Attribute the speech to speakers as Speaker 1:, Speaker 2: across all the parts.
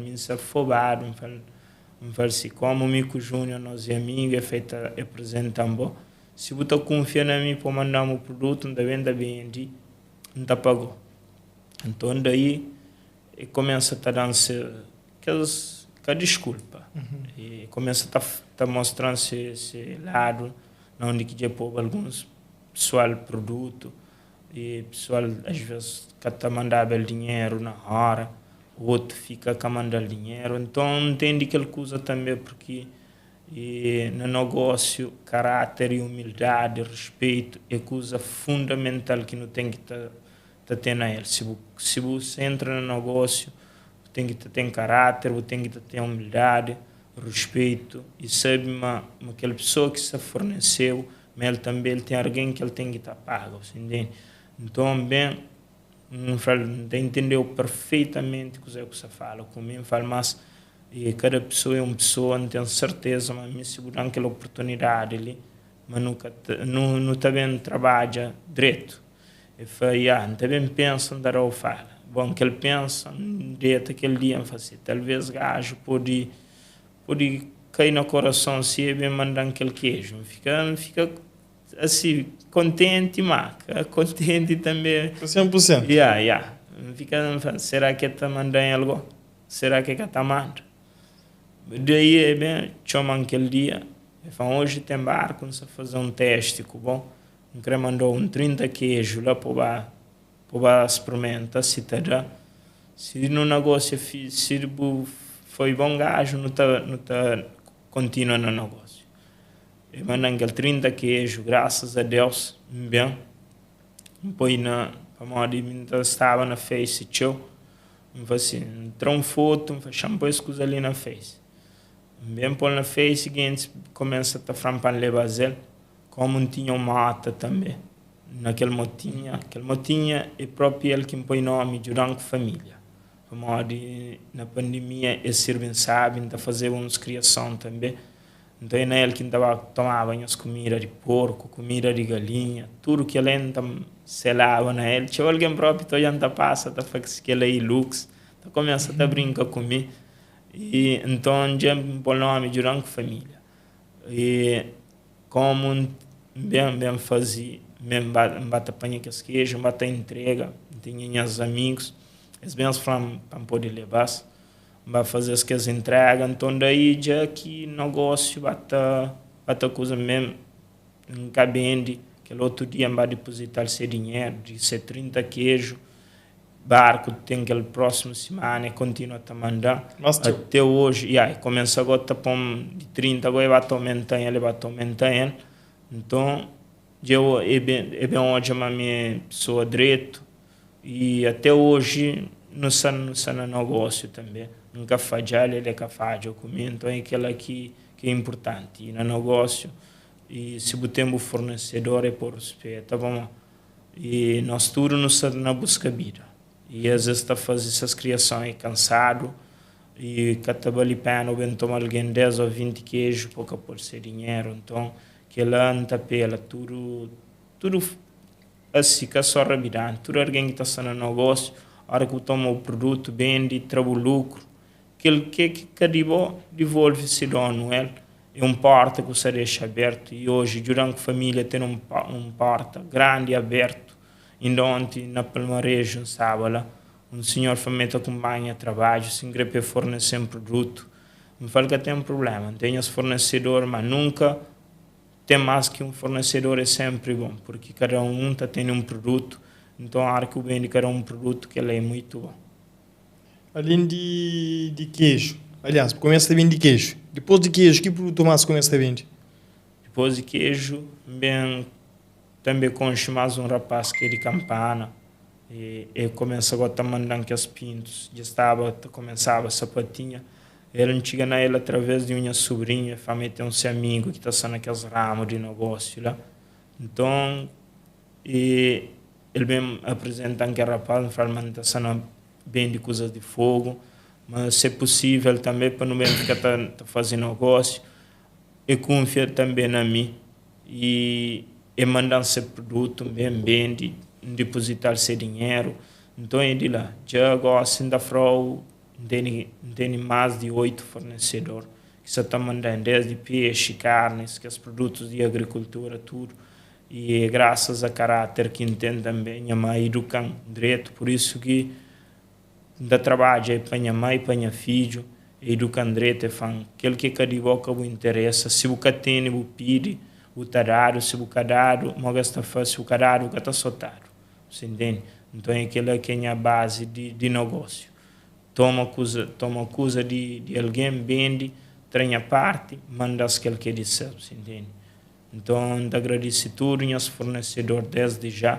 Speaker 1: Me se afobado, me fala assim, como o Mico Júnior, nós é amigo, é feito, é presente bom. Se você confia em mim para mandar um produto, não está bem, não está pagou. Então daí, começa a dar-se aquela desculpa. E começa a mostrar esse lado, onde que já pôr alguns pessoal produto, e pessoal às vezes que está mandando dinheiro na hora, o outro fica a mandar dinheiro. Então entende aquela coisa também, porque no negócio, caráter e humildade, respeito é coisa fundamental que não tem que ter na ele. Se você entra no negócio, tem que ter caráter, tem que ter humildade, respeito, e sabe que aquela pessoa que se forneceu, mas ele também tem alguém que ele tem que estar pago, entende? Então, bem, entendeu perfeitamente o que você fala comigo, fala, mas e cada pessoa é uma pessoa, não tenho certeza, mas me segura aquela oportunidade ali, mas não também trabalha direito. E foi, não também pensa em dar ao fala. Bom, que ele pensa, direto aquele dia, assim, talvez gajo pode cair no coração se ele mandar aquele queijo. Fica assim, contente, maca, contente também.
Speaker 2: 100%.
Speaker 1: Fica, será que está mandando algo? Será que está mandando? Daí, bem, chama aquele dia, hoje tem barco, não se fazer um teste, bom, não quer mandar 30 queijos lá para experimentar, se no negócio se foi bom gajo, não tá continua no negócio. E manda aquele 30 queijos, graças a Deus, bem, põe para modo estava na face, tchau, assim, entrou uma foto, chama as coisas ali na face. Bem por na face seguinte, começa a frampar levazel, como não tinha uma mata também. Aquele motinha é próprio ele que põe nome durante a família. Na pandemia, eles servem, sabem, a fazer umas criação também. Então é ele que tomava as comidas de porco, comida de galinha, tudo que ele selava na ele. Tinha alguém próprio que passa, a fazer aquele aí lux, começa a brincar comigo. E então já por nome durante a família. E como bem fazia, bem bate apanha que as queijos, bate entrega, tinha os amigos, eles bem falam para poder levar, vai fazer as que as entregas, então daí já que negócio bate coisa mesmo, cabende, que outro dia vai depositar esse dinheiro, de ser 30 queijos, barco tem aquele próximo semana e continua a mandar até hoje, começa agora a pôr de 30, agora vai aumentar, então eu é bem hoje a minha pessoa direito e até hoje não está no negócio também, nunca falhar, ele é capaz de comer, então é aquela que é importante, e no negócio, e se temos fornecedor é por respeito, tá bom? E nós tudo não estamos na busca vida. E às vezes está fazendo essas criações cansado e catabali pena bem tomar alguém 10 ou 20 queijos pouco por ser dinheiro, então que lá não está pela tudo assim que é só rapidamente, tudo alguém que está no negócio, a hora que toma o produto vende, trabalha lucro, que devolve se dono ele é um porta que você deixa aberto e hoje durante a família tem um porta grande aberto. Ainda ontem, na Palmarejo, sábado, um senhor família acompanha trabalho, se ingrepe fornecer um produto. Me fala que tem um problema, tem esse fornecedor, mas nunca tem mais que um fornecedor, é sempre bom, porque cada um tem um produto, então a hora que vende cada um produto que ele é muito bom.
Speaker 2: Além de queijo, aliás, começa a vender queijo. Depois de queijo, que produto mais começa a vender?
Speaker 1: Depois de queijo, bem, também conheço mais um rapaz que é de Campana e começa agora a mandar que as pintos, começava a sapatinha, ele não chega na ele através de minha sobrinha, família tem um seu amigo que está sendo aqueles ramos de negócio lá, então ele bem apresenta que rapaz, fala que está sendo bem de coisas de fogo, mas se é possível também para não bem ficar tá fazendo negócio, e confia também na mim e mandar esse produto bem de depositar esse dinheiro, então é de lá, já gosto da frau, tem mais de 8 fornecedores que se estão mandando desde peixe, carnes, que os produtos de agricultura, tudo. E graças a caráter que entende também, a mãe educam direito, por isso que dá trabalho aí para a mãe, para a filho, educam direito, e falam aquele que cada boca o interessa, se o que tem, o pede, o tarado, se o cadado, o que está fácil, o cadado, o que está soltado, você entende? Então é aquela que é a base de negócio. Toma coisa de alguém, vende, treina parte, manda aquele que disse, você entende? Então, agradeço tudo aos fornecedores desde já,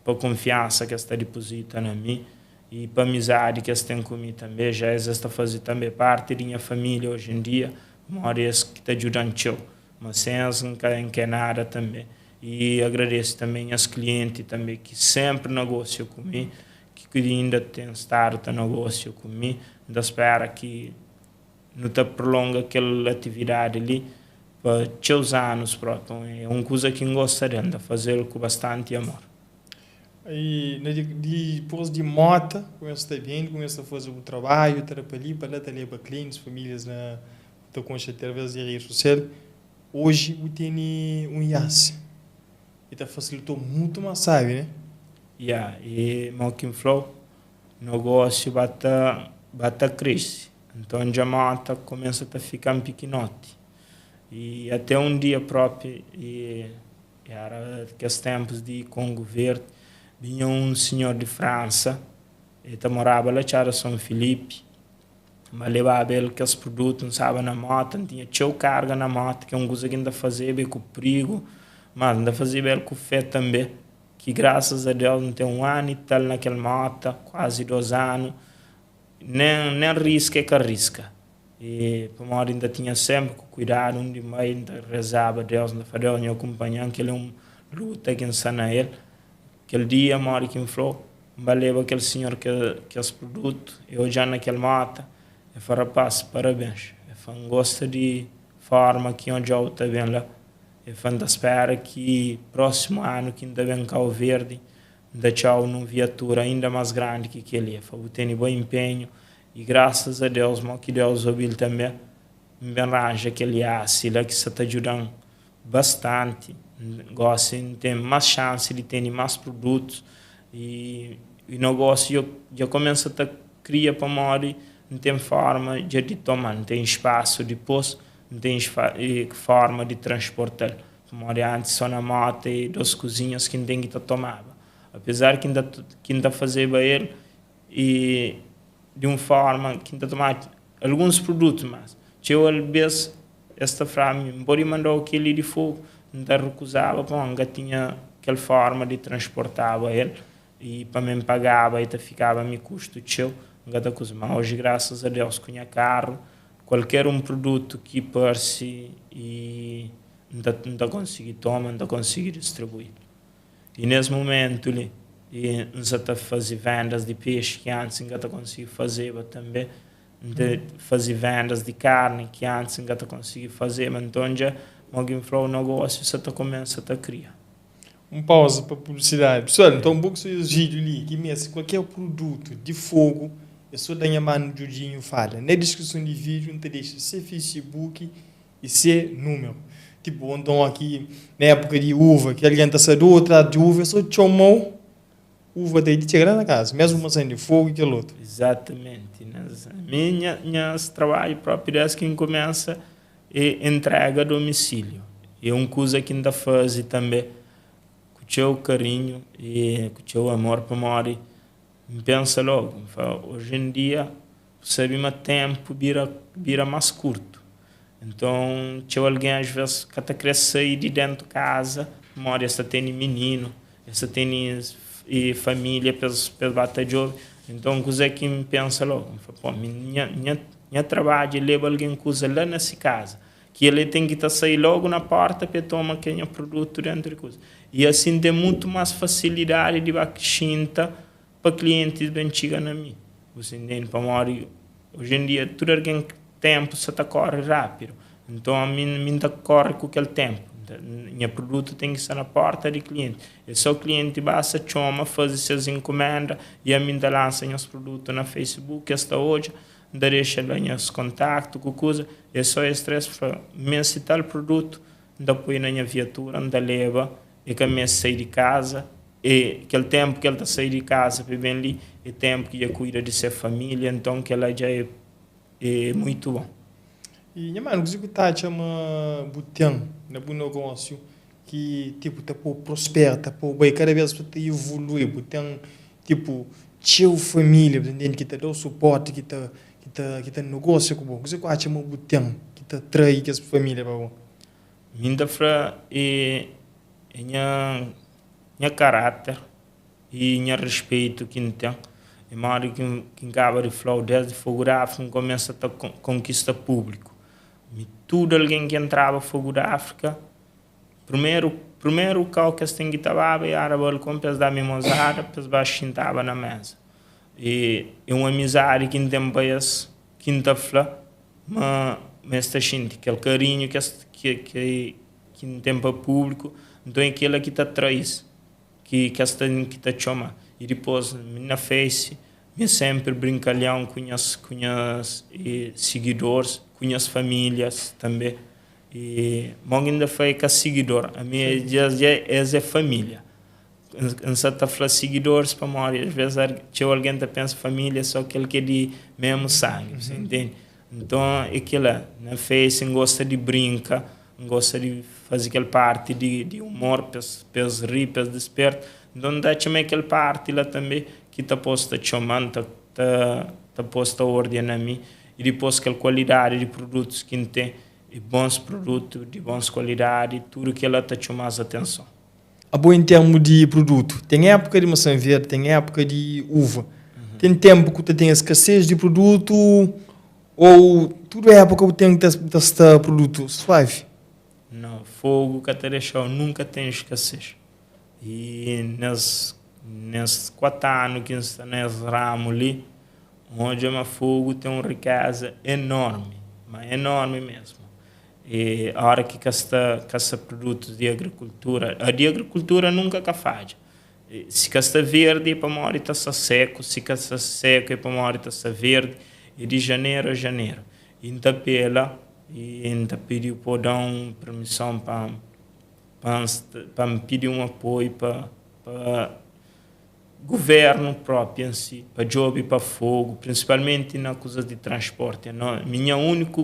Speaker 1: para a confiança que está depositada em mim e para a amizade que eles têm comigo também. Já está fazendo também parte da minha família hoje em dia, mora que está ajudando eu, mas sem eles não quer nada também. E agradeço também aos clientes também que sempre negociam comigo, que ainda têm estado a negócio comigo, ainda espera que não te prolonga aquela atividade ali, para 2 anos próprio. É uma coisa que gostaria de fazer com bastante amor.
Speaker 2: E depois de mota, começa a vir, começa a fazer o trabalho, trabalhar para levar clientes, famílias na concha através da rede social. Hoje eu tenho um IAS. E está facilitou muito mais, sabe, né?
Speaker 1: E Malkin Flow, o negócio bata cresce. Então já mata começa a ficar pequenote. E até um dia próprio, era aqueles tempos de Congo Verde, vinha um senhor de França, ele morava lá em São Felipe, mas levava ele aqueles produtos, não sabe, na moto, não tinha carga na moto, que é uma coisa que ainda fazia bem com o perigo, mas ainda fazia bem com o fé também, que graças a Deus não tem 1 ano e tal naquela moto, quase 2 anos, nem risca é que arrisca. E para mim ainda tinha sempre que cuidar, de mãe ainda rezava a Deus, ainda falava meu companheiro, que ele é uma luta que ensina ele. Aquele dia, mora que falou, valeu aquele senhor que os produtos, eu já naquela mata, eu falei, rapaz, parabéns. Eu falei, gosto de forma que onde eu estou bem lá. Eu falei, espero que próximo ano, que ainda vem Cabo Verde, ainda tchau uma viatura ainda mais grande que aquele. Eu falei, eu tenho bom empenho. E graças a Deus, que Deus ouviu também, me arranja aquele aço lá que está ajudando bastante. Gosto de ter mais chance de ter mais produtos. E o negócio já começa a criar para morrer, não tem forma de tomar, não tem espaço depois, não tem forma de transportar. Morrer antes só na moto e 2 cozinhas que não tem que tomar. Apesar que ainda fazia ele e de uma forma que ainda tomar alguns produtos, mas eu às vezes esta frase embora mandou aquele de fogo, ainda recusava, ainda tinha aquela forma de transportar ele e para mim pagava e ficava me custo teu, ainda coisa. Mas hoje graças a Deus com o carro, qualquer produto que passe e ainda consegui tomar, ainda consegui distribuir. E nesse momento ali e nós estamos a fazer vendas de peixe que antes ainda consegui fazer também, de fazer vendas de carne que antes ainda consegui fazer, mas então já alguém falou o negócio você começa a criar.
Speaker 2: Pausa para publicidade. Pessoal, então um pouco sobre os vídeos ali, que mesmo qualquer produto de fogo, é só dar a mão no Judinho fala. Na descrição do vídeo, não te deixa ser Facebook e ser número. Tipo, então aqui, na época de uva, que alguém está saindo outra de uva, é só chamou uva daí de chegar na casa, mesmo uma de fogo e aquele outro.
Speaker 1: Exatamente. Minha trabalho próprio é quem começa e entrega a domicílio. É uma coisa que ainda faz também com o seu carinho e com o seu amor para morrer. Pensa logo, hoje em dia, sabe, o tempo vira mais curto. Então, tinha alguém às vezes que está crescendo de dentro de casa, mora, essa tem menino, essa tem e família para bater de ovo. Então, coisa que me pensa logo, minha trabalho leva alguém coisa lá nessa casa, que ele tem que sair logo na porta para tomar aquele produto dentro de coisa. E assim tem muito mais facilidade de baixinta para clientes bem chegar na mim. Você entende? Para morrer, hoje em dia, tudo alguém tempo você corre rápido. Então, a mim corre com aquele tempo. Meu produto tem que estar na porta do cliente. E só o cliente basta chama, faz suas encomendas e a mim lança os produtos na Facebook. Esta hoje, ainda deixa lá esse contato com coisa, é só estresse para se tal produto, ainda põe na minha viatura, ainda leva, e que a sair de casa, e aquele tempo que ele está sair de casa, para bem ali, é tempo que ele cuida de sua família, então que ela já é muito bom.
Speaker 2: E, minha mãe, o que está chama botão, na bom negócio, que, tipo, tá por prospera, tá por bem, cada vez que evolui, botão, tipo, teu família, entende, que te dá o suporte, que te negócio com bom. O que você chama botão, que te trai que as família, para bom.
Speaker 1: Minha fra minha caráter e minha respeito que tem. E mais que acaba de falar desde fotográfico começa a conquista público. E tudo alguém que entrava fotográfica, primeiro carro que tem que estava e era com pes da mimosada, pes baixo estava na mesa. E é uma amizade que tem país que está fla, mas está gente aquele carinho que tem para público, então é aquilo que está atrás, que está chama. E depois na face, me sempre brincalhão com as seguidores, com as famílias também. E mas ainda foi com seguidor, a minha já é família. Não se está falando seguidores para morrer, às vezes alguém que pensa família só aquele que é de mesmo sangue, você entende? Então aquilo na face gosta de brincar, gosta de fazer aquela parte de humor, para rir, para despertar. Então dá também aquela parte lá também que está posta chamando, está posta ordem na mim e depois aquela qualidade de produtos que tem, e bons produtos de boas qualidade, tudo que ela está chamando a atenção.
Speaker 2: A boa em termos de produto, tem época de maçã verde, tem época de uva. Tem tempo que tu tem escassez de produto ou tudo é época que tem deste produto suave?
Speaker 1: Não, fogo que te deixou nunca tem escassez. E nesse 4 anos que está nesse ramo ali, onde é fogo tem uma riqueza enorme, mas enorme mesmo. E a hora que caça produtos de agricultura, a de agricultura nunca faz. Se caça verde, para morrer está seco, se caça seco, para morrer está verde, e de janeiro a janeiro. Então, e ainda pediu para dar uma permissão para me pedir um apoio para governo próprio em si, para job e para fogo, principalmente na coisa de transporte. Minha única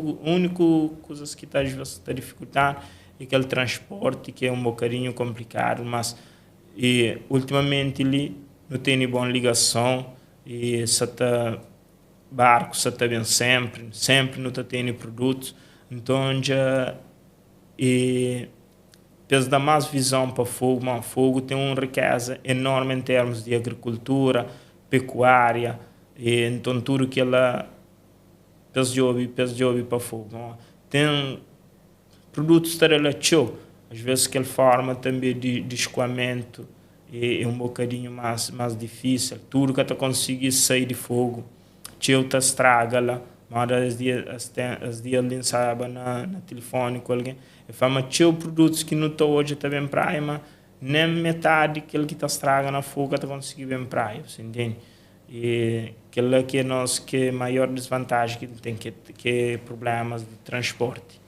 Speaker 1: coisa que está dificultando é aquele transporte que é um bocadinho complicado, mas ultimamente ali não tem boa ligação e barco está bem sempre não tem produtos, então já precisa dar mais visão para o fogo, mas o fogo tem uma riqueza enorme em termos de agricultura, pecuária, e então tudo que ela precisa de para o fogo. Tem produtos relativos, às vezes que forma também de escoamento é um bocadinho mais difícil. Tudo que está conseguir sair de fogo, teu está estraga lá, mas as dias lançava na telefone com alguém. Eu falo, teu produtos que não estão hoje está bem praia, mas nem metade daquele que está estraga na fogo está conseguindo bem praia, você entende? E aquilo que é a maior desvantagem que tem, que é problemas de transporte.